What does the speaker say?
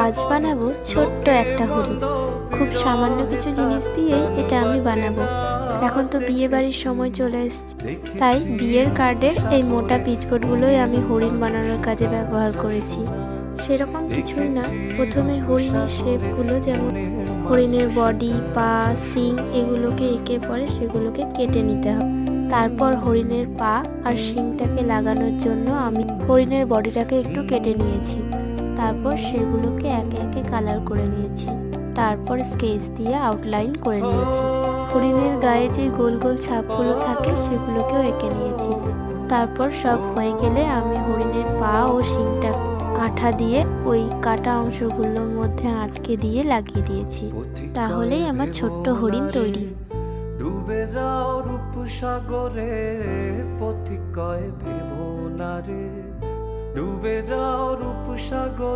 আজ বানাবো ছোট্ট একটা হরিণ। খুব সামান্য কিছু জিনিস দিয়েই এটা আমি বানাবো। এখন তো বিয়ে বাড়ির সময় চলে এসেছে, তাই বিয়ের কার্ডের এই মোটা পিচবোর্ডগুলোই আমি হরিণ বানানোর কাজে ব্যবহার করেছি। সেরকম কিছুই না, প্রথমে হরিণের শেপগুলো, যেমন হরিণের বডি, পা, শিং, এগুলোকে এঁকে পরে সেগুলোকে কেটে নিতে হবে। তারপর হরিণের পা আর শিংটাকে লাগানোর জন্য আমি হরিণের বডিটাকে একটু কেটে নিয়েছি। তারপর সেগুলোকে একে একে কালার করে নিয়েছি। তারপর স্কেচ দিয়ে আউটলাইন করে নিয়েছি। হরিণের গায়ে যে গোল গোল ছাপগুলো থাকে সেগুলোকেও এঁকে নিয়েছি। তারপর সব হয়ে গেলে আমি হরিণের পা ও শিংটা আঠা দিয়ে ওই কাটা অংশগুলোর মধ্যে আটকে দিয়ে লাগিয়ে দিয়েছি। তাহলেই আমার ছোট্ট হরিণ তৈরি। ডুবে যাও রূপসাগরে, পথিক কয় ভেবো না রে, ডুবে যাও রূপসাগরে।